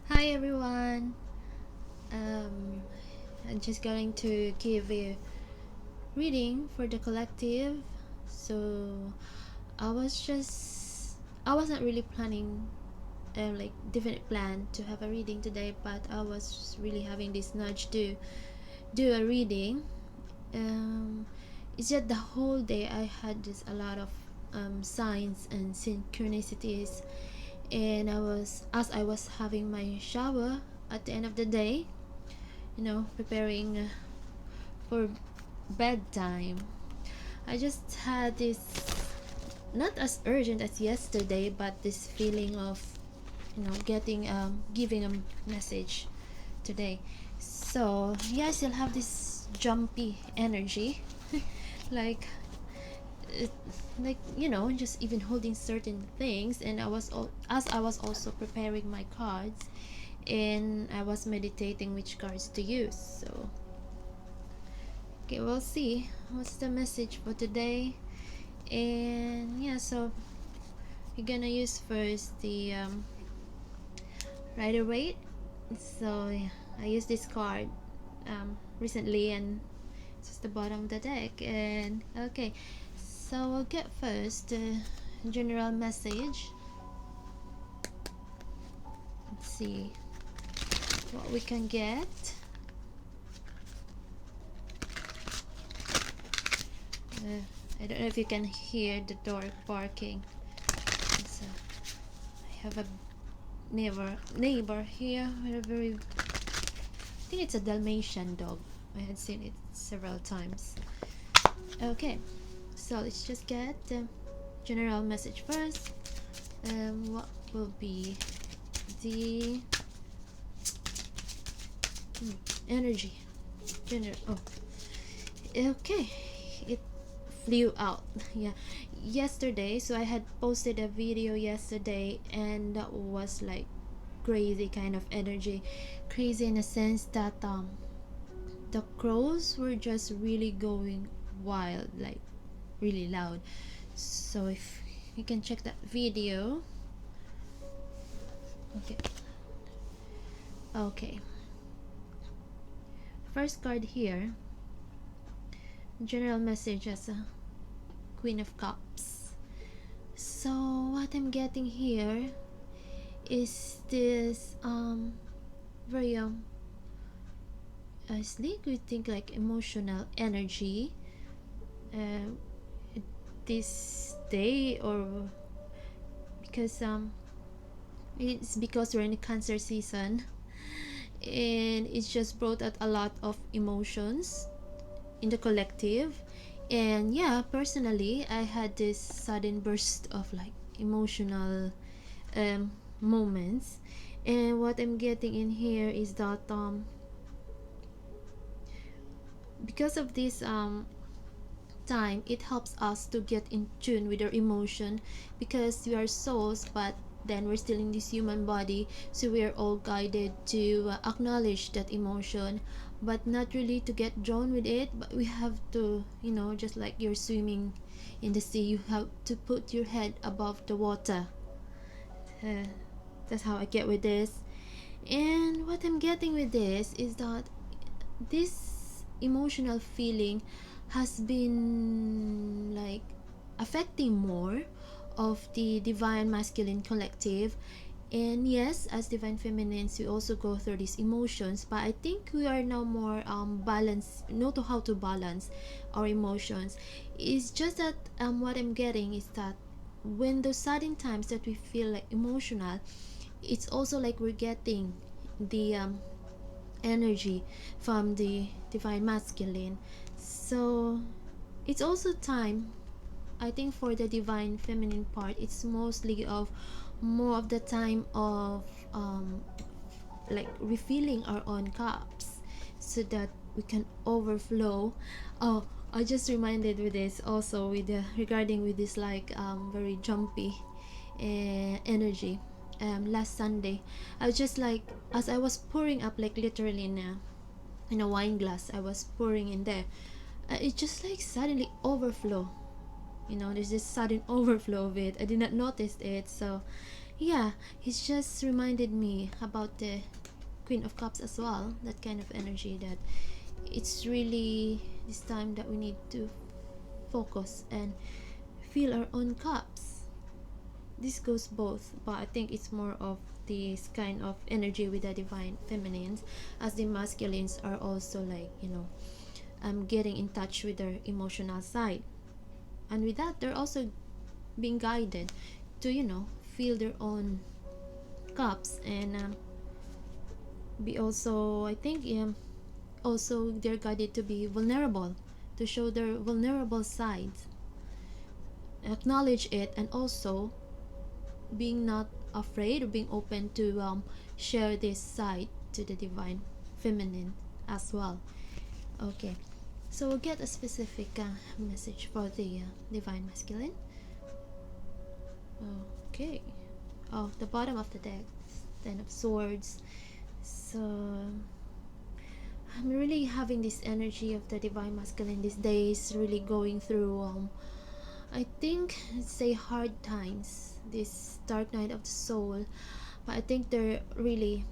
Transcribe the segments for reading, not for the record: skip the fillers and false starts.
Hi everyone. Um, I'm just going to give a reading for the collective. So I was just I wasn't really planning like definite plan to have a reading today, but I was really having this nudge to do a reading. Um, it's just the whole day I had just a lot of signs and synchronicities, and as I was having my shower at the end of the day, preparing for bedtime. I just had this not as urgent as yesterday, but this feeling of getting giving a message today. So yeah, I still have this jumpy energy, like it, just even holding certain things. And as I was also preparing my cards, and I was meditating which cards to use. So okay, we'll see what's the message for today. And yeah, so we're gonna use first the Rider Waite. So yeah, I used this card recently, and it's just the bottom of the deck. And okay, so we'll get first the general message. Let's see what we can get. I don't know if you can hear the dog barking. So I have a neighbor here with a very, I think it's a Dalmatian dog. I had seen it several times. Okay, so let's just get the general message first. What will be the energy? Oh, okay. It flew out. Yeah, yesterday. So I had posted a video yesterday, and that was like crazy kind of energy. Crazy in a sense that the crows were just really going wild, like really loud. So if you can check that video. Okay. Okay. First card here. General message as a Queen of Cups. So what I'm getting here is this very I think we think like emotional energy uh, this day, or because it's because we're in the Cancer season, and it's just brought out a lot of emotions in the collective. And yeah, personally I had this sudden burst of like emotional moments. And what I'm getting in here is that because of this time, it helps us to get in tune with our emotion, because we are souls, but then we're still in this human body, so we are all guided to acknowledge that emotion, but not really to get drawn with it. But we have to, just like you're swimming in the sea, you have to put your head above the water. uh, that's how I get with this. And what I'm getting with this is that this emotional feeling has been like affecting more of the divine masculine collective. And yes, as divine feminines, we also go through these emotions, but I think we are now more balanced, know to how to balance our emotions. It's just that what I'm getting is that when those sudden times that we feel like emotional, it's also like we're getting the energy from the divine masculine. So it's also time, I think, for the divine feminine part. It's mostly of more of the time of like refilling our own cups, so that we can overflow. Oh, I just reminded with this also with regarding with this like very jumpy energy. Last Sunday, I was just like, as I was pouring up, like literally in a wine glass, I was pouring in there. It just like suddenly overflow. There's this sudden overflow of it. I did not notice it. So Yeah, he's just reminded me about the Queen of Cups as well. That kind of energy, that it's really this time that we need to focus and fill our own cups. This goes both, but I think it's more of this kind of energy with the divine feminines, as the masculines are also like, getting in touch with their emotional side. And with that, they're also being guided to, fill their own cups, and be also, I think, also they're guided to be vulnerable, to show their vulnerable sides, acknowledge it, and also being not afraid or being open to share this side to the divine feminine as well. Okay, so we'll get a specific message for the divine masculine. Okay. Oh, the bottom of the deck, Ten of Swords. So I'm really having this energy of the divine masculine these days, really going through I think, say, hard times, this dark night of the soul. But I think they're really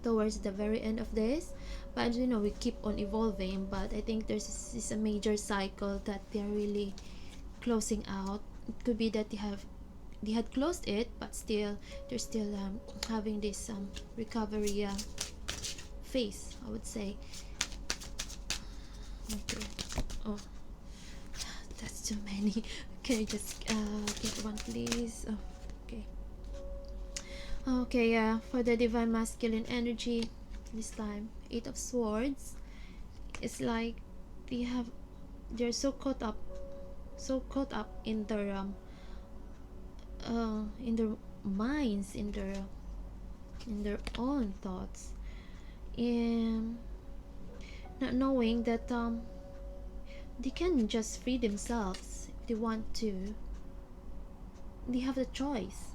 towards the very end of this. But we keep on evolving, but I think this a major cycle that they're really closing out. It could be that they had closed it, but still they're still having this recovery phase, I would say. Okay. Oh, that's too many. Can you just get one, please? Oh, okay. Okay, yeah. For the divine masculine energy, this time, Eight of Swords. It's like they're so caught up, in their minds, in their own thoughts, and not knowing that they can just free themselves if they want to. They have the choice,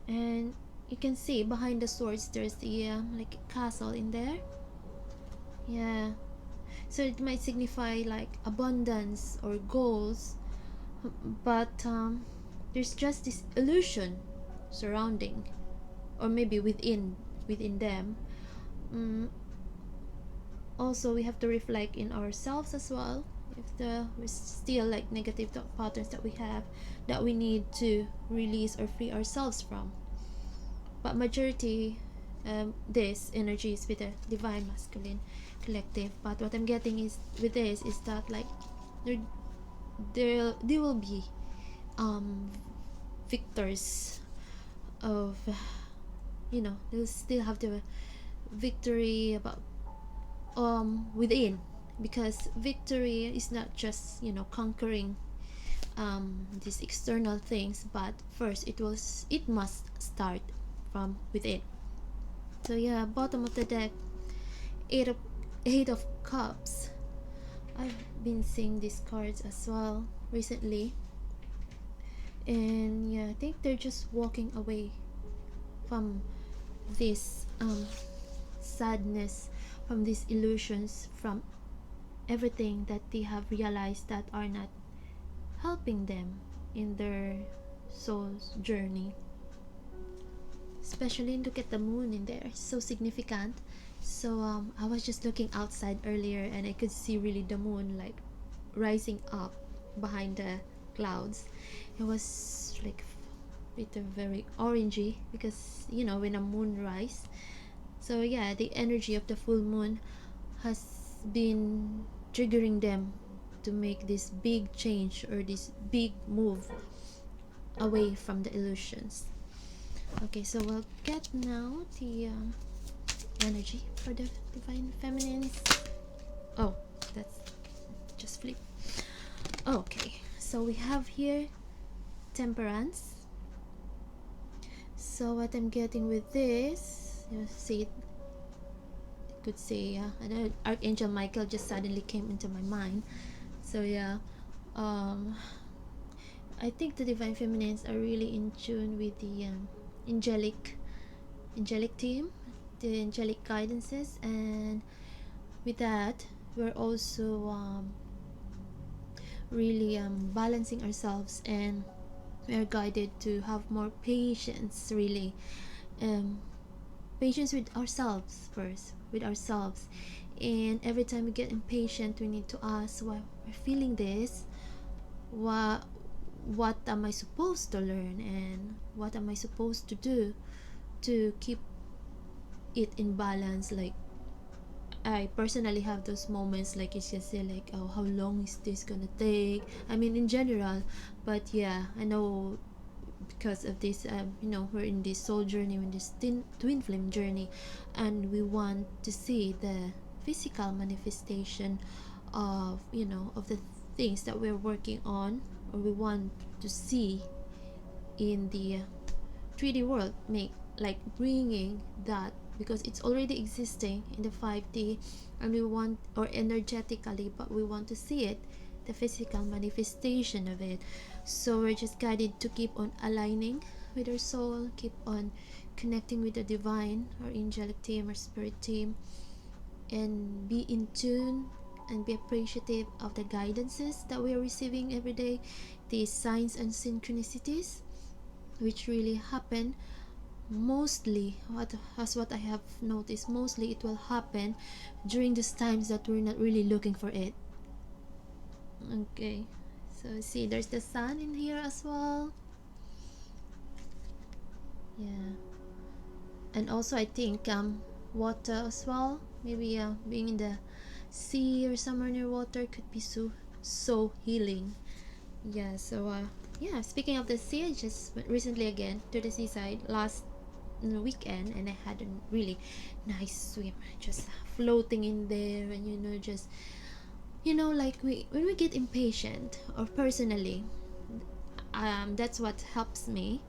and you can see behind the swords there's the like a castle in there. Yeah, so it might signify like abundance or goals, but there's just this illusion surrounding, or maybe within them. Also, we have to reflect in ourselves as well, if we're still like negative thought patterns that we have, that we need to release or free ourselves from. But majority, this energy is with the divine masculine collective. But what I'm getting is with this is that like there will be victors of, they'll still have the victory about within, because victory is not just conquering these external things, but first it must start from within. So yeah, bottom of the deck, eight of cups. I've been seeing these cards as well recently, and yeah, I think they're just walking away from this sadness, from these illusions, from everything that they have realized that are not helping them in their soul's journey. Especially look at the moon in there, it's so significant. So I was just looking outside earlier, and I could see really the moon like rising up behind the clouds. It was like very orangey, because when a moon rise. So yeah, the energy of the full moon has been triggering them to make this big change, or this big move away from the illusions. Okay, so we'll get now the energy for the divine feminines. Oh, that's just flip. Okay, so we have here temperance. So what I'm getting with this, you see, it could say Archangel Michael just suddenly came into my mind. So yeah, I think the divine feminines are really in tune with the angelic team, the angelic guidances, and with that we're also really balancing ourselves and we are guided to have more patience, really. um, Patience with ourselves first, with ourselves. And every time we get impatient, we need to ask why we're feeling this. What am I supposed to learn, and what am I supposed to do to keep it in balance? Like, I personally have those moments, like you just say, like, oh, how long is this gonna take? I mean, in general. But yeah, I know, because of this, we're in this soul journey, in this twin flame journey, and we want to see the physical manifestation of, of the things that we're working on, or we want to see in the 3D world, make like bringing that, because it's already existing in the 5D, and we want, or energetically, but we want to see it, the physical manifestation of it. So we're just guided to keep on aligning with our soul, keep on connecting with the divine, our angelic team, our spirit team, and be in tune and be appreciative of the guidances that we are receiving every day, these signs and synchronicities which really happen. Mostly, what I have noticed, mostly it will happen during these times that we're not really looking for it. Okay, so see, there's the sun in here as well. Yeah, and also I think water as well, maybe being in the sea or somewhere near water could be so healing. Yeah, so yeah, speaking of the sea, I just went recently again to the seaside last weekend, and I had a really nice swim, just floating in there, and just, like, when we get impatient, or personally, that's what helps me.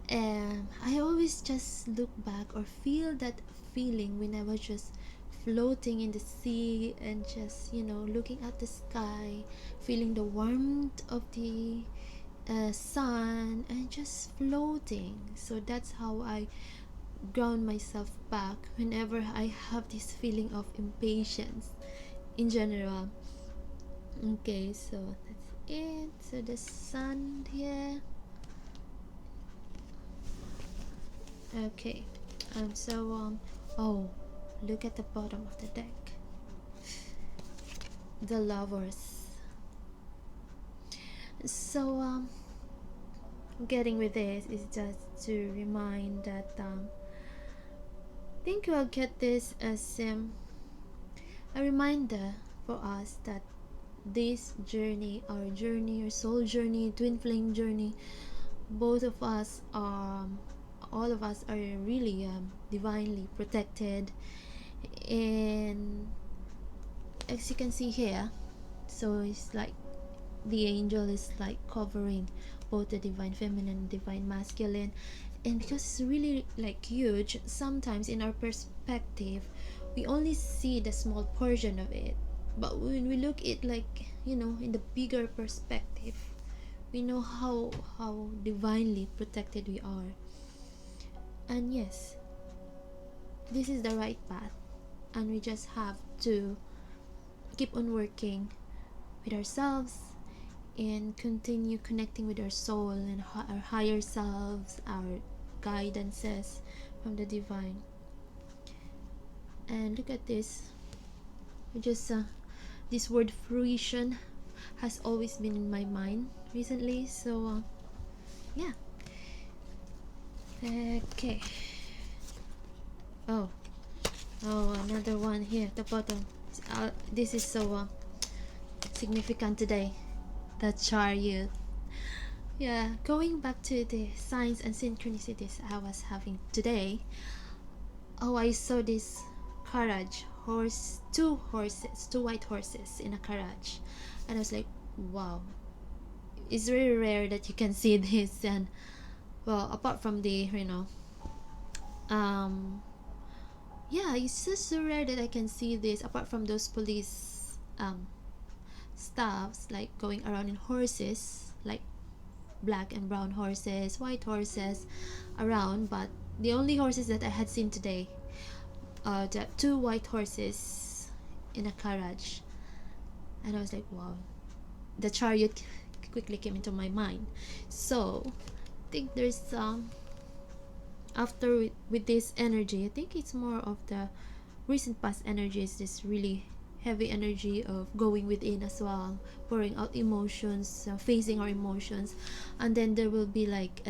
I always just look back or feel that feeling when I was just floating in the sea, and just, looking at the sky, feeling the warmth of the sun, and just floating. So that's how I ground myself back whenever I have this feeling of impatience in general. Okay, so that's it. So the sun here. Okay. Oh, look at the bottom of the deck. The lovers. So getting with this is just to remind that I think we'll get this as a reminder for us that this journey, our soul journey, twin flame journey, both of us are, all of us are really divinely protected. And as you can see here, so it's like the angel is like covering both the divine feminine and divine masculine. And because it's really like huge, sometimes in our perspective we only see the small portion of it, but when we look at, like, in the bigger perspective, we know how divinely protected we are. And yes, this is the right path, and we just have to keep on working with ourselves and continue connecting with our soul and our higher selves, our guidances from the divine. And look at this. Just this word fruition has always been in my mind recently. So yeah. Okay. Oh, another one here at the bottom. This is so significant today. The chariot. Yeah, going back to the signs and synchronicities I was having today. Oh, I saw this carriage horse, two white horses in a carriage, and I was like, wow, it's very rare that you can see this. And well, apart from the, um yeah, it's just so rare that I can see this, apart from those police staffs, like going around in horses, like black and brown horses, white horses around. But the only horses that I had seen today are the two white horses in a carriage. And I was like, wow, the chariot quickly came into my mind. So I think there's after with this energy, I think it's more of the recent past energy, is this really heavy energy of going within as well, pouring out emotions, facing our emotions. And then there will be like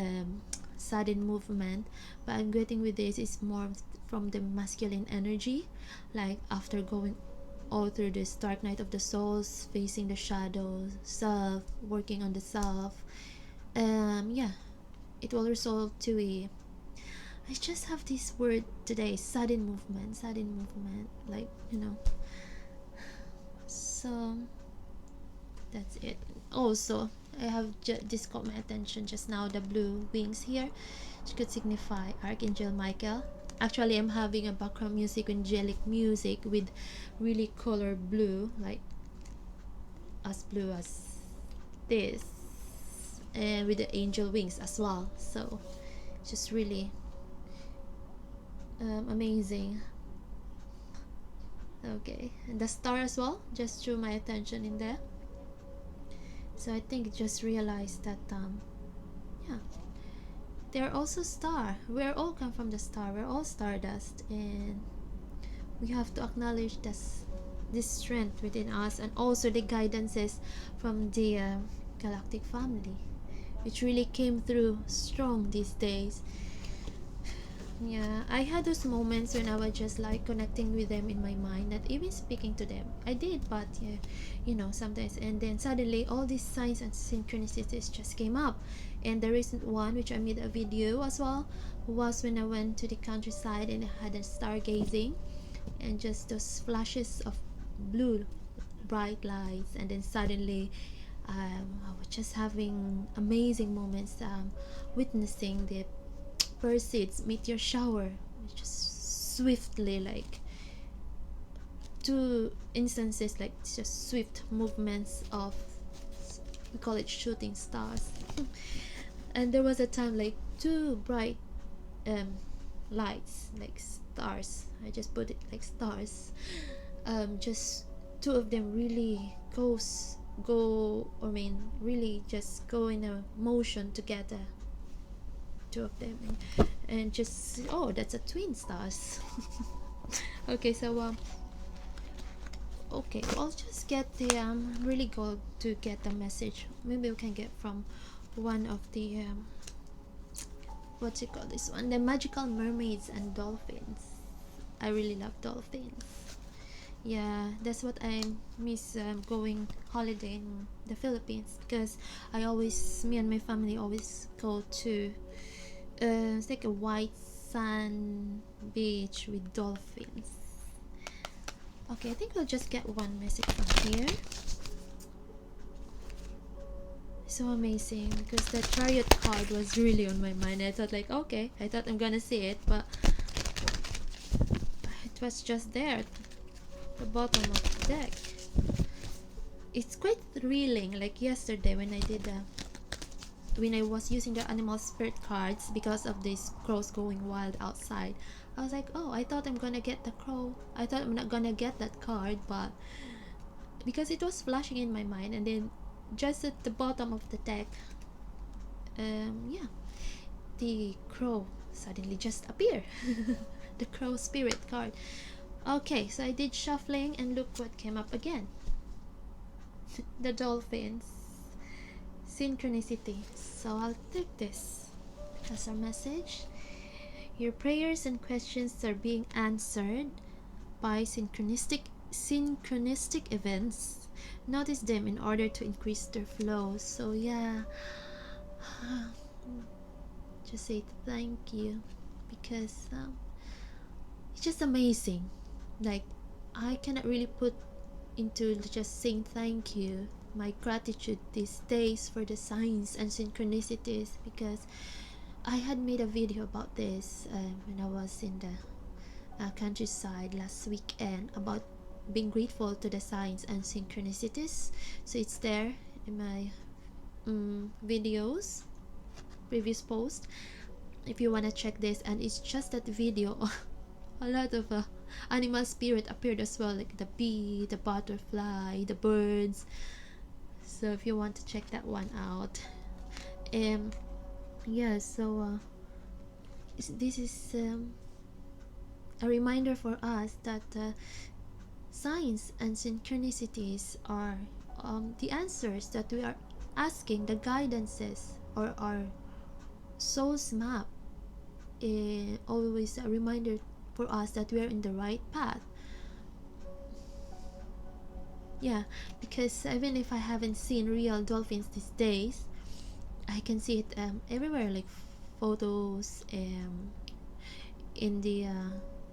sudden movement, but I'm getting with this is more from the masculine energy, like after going all through this dark night of the souls, facing the shadows, self, working on the self. Yeah, it will result to a, I just have this word today, sudden movement, like, you know. So that's it. Also, I have this caught my attention just now, the blue wings here, which could signify Archangel Michael. Actually, I'm having a background music, angelic music with really color blue, like as blue as this, and with the angel wings as well. So just really amazing. Okay, and the star as well just drew my attention in there. So I think just realized that yeah, they're also star. We're all come from the star. We're all stardust, and we have to acknowledge this strength within us, and also the guidances from the galactic family, which really came through strong these days. Yeah, I had those moments when I was just like connecting with them in my mind, not even speaking to them. I did, but yeah, you know, sometimes. And then suddenly all these signs and synchronicities just came up. And the recent one, which I made a video as well, was when I went to the countryside and I had a stargazing, and just those flashes of blue bright lights. And then suddenly I was just having amazing moments, witnessing the Perseids meteor shower, just swiftly, like two instances, like just swift movements of, we call it shooting stars. And there was a time like two bright lights, like stars, I just put it like stars, just two of them really really just go in a motion together, two of them, and just, oh, that's a twin stars. Okay, so okay, I'll just get the really go to get the message. Maybe we can get from one of the what's it called, this one, the magical mermaids and dolphins. I really love dolphins. Yeah, that's what I miss, going holiday in the Philippines, because me and my family always go to it's like a white sand beach with dolphins. Okay, I think we'll just get one message from here. So amazing, because the chariot card was really on my mind. I thought like, okay, I thought I'm gonna see it, but it was just there at the bottom of the deck. It's quite thrilling, like yesterday when I was using the animal spirit cards, because of these crows going wild outside. I was like, oh, I thought I'm gonna get the crow. I thought I'm not gonna get that card, but because it was flashing in my mind, and then just at the bottom of the deck, yeah, the crow suddenly just appeared. The crow spirit card. Okay, so I did shuffling, and look what came up again. The dolphins. Synchronicity. So I'll take this as our message. Your prayers and questions are being answered by synchronistic events. Notice them in order to increase their flow. So yeah, just say thank you, because it's just amazing. Like, I cannot really put into just saying thank you my gratitude these days for the signs and synchronicities, because I had made a video about this when I was in the countryside last weekend, about being grateful to the signs and synchronicities. So it's there in my videos, previous post, if you want to check this. And it's just that video. A lot of animal spirit appeared as well, like the bee, the butterfly, the birds. So if you want to check that one out, um yeah, so this is a reminder for us that signs and synchronicities are the answers that we are asking, the guidances or our soul's map, always a reminder for us that we are in the right path. Yeah, because even if I haven't seen real dolphins these days, I can see it everywhere, like photos, in the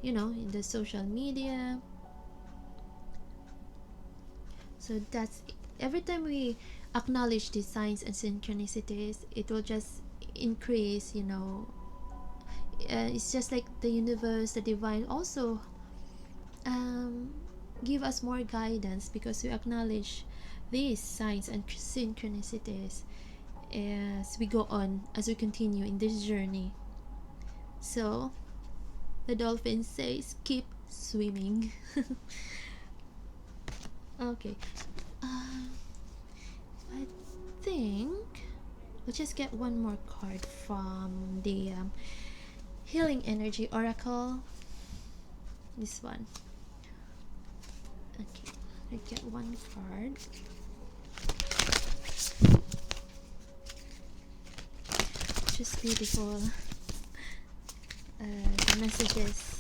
in the social media. So that's every time we acknowledge these signs and synchronicities, it will just increase, it's just like the universe, the divine also um, give us more guidance because we acknowledge these signs and synchronicities as we go on, as we continue in this journey. So the dolphin says keep swimming. Okay, uh, I think we'll just get one more card from the Healing Energy Oracle. This one. Okay, I get one card. Just beautiful messages.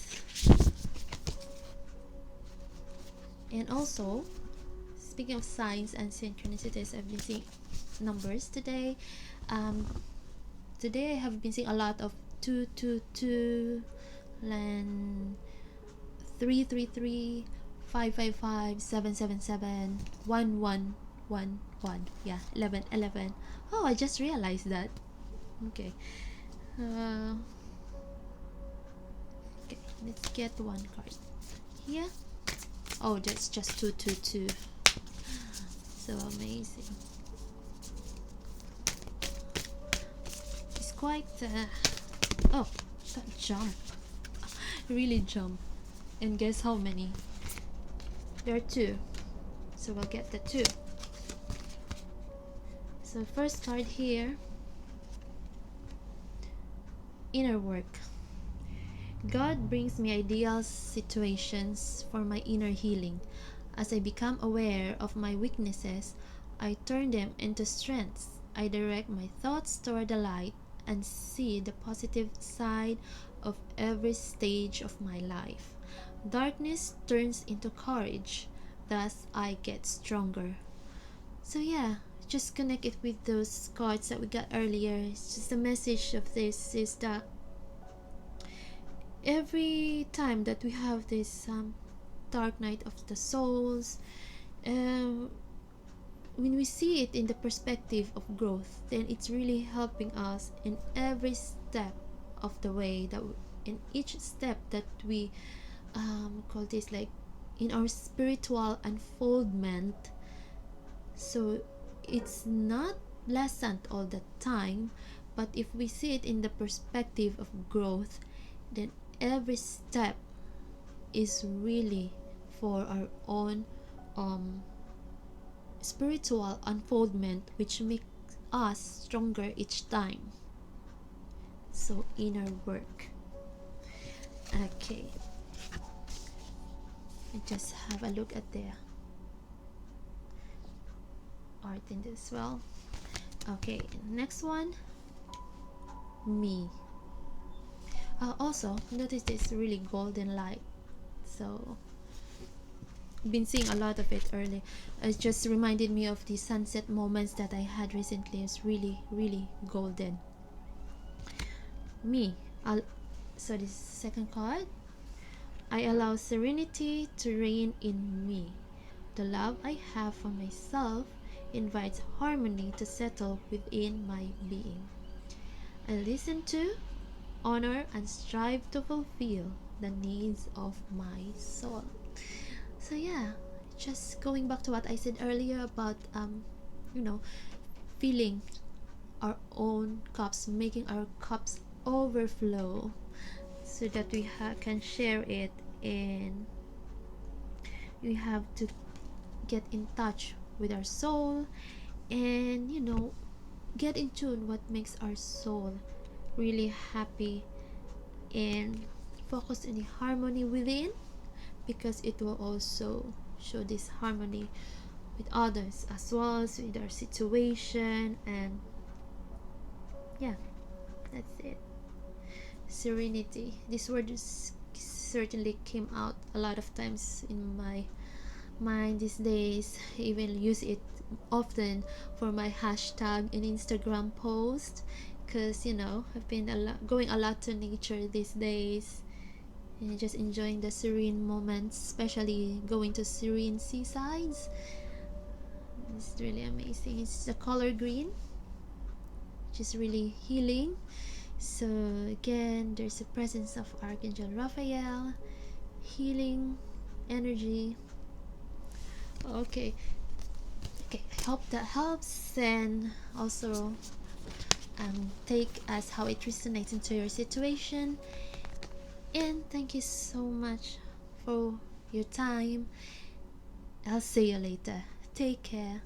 And also, speaking of signs and synchronicities, I've been seeing numbers today. Today I have been seeing a lot of 222 and 333, 555, 777, 1111. Yeah, 1111. Oh, I just realized that. Okay. Okay, let's get one card here. Oh, that's just 222. So amazing. It's quite oh, that jump. Really jump. And guess how many? There are two. So we'll get the two. So first card here, inner work. God brings me ideal situations for my inner healing. As I become aware of my weaknesses, I turn them into strengths. I direct my thoughts toward the light and see the positive side of every stage of my life. Darkness turns into courage, thus I get stronger. So yeah, just connect it with those cards that we got earlier. It's just the message of this is that every time that we have this dark night of the souls, when we see it in the perspective of growth, then it's really helping us in every step of the way, that in each step that we call this like in our spiritual unfoldment. So it's not pleasant all the time, but if we see it in the perspective of growth, then every step is really for our own spiritual unfoldment, which makes us stronger each time. So inner work. Okay, just have a look at the art in this as well. Okay, next one, me. Also notice this really golden light. So been seeing a lot of it early. It just reminded me of the sunset moments that I had recently. It's really golden. Me. So this second card. I allow serenity to reign in me. The love I have for myself invites harmony to settle within my being. I listen to, honor, and strive to fulfill the needs of my soul. So yeah, just going back to what I said earlier about filling our own cups, making our cups overflow, so that we can share it, and we have to get in touch with our soul and get in tune what makes our soul really happy, and focus on the harmony within, because it will also show this harmony with others as well as with our situation. And yeah, that's it. Serenity, this word certainly came out a lot of times in my mind these days. I even use it often for my hashtag in Instagram post, because I've been going a lot to nature these days, and just enjoying the serene moments, especially going to serene seasides. It's really amazing. It's the color green, which is really healing. So again, there's a presence of Archangel Raphael, healing energy. Okay, okay, I hope that helps. And also take as how it resonates into your situation. And thank you so much for your time. I'll see you later. Take care.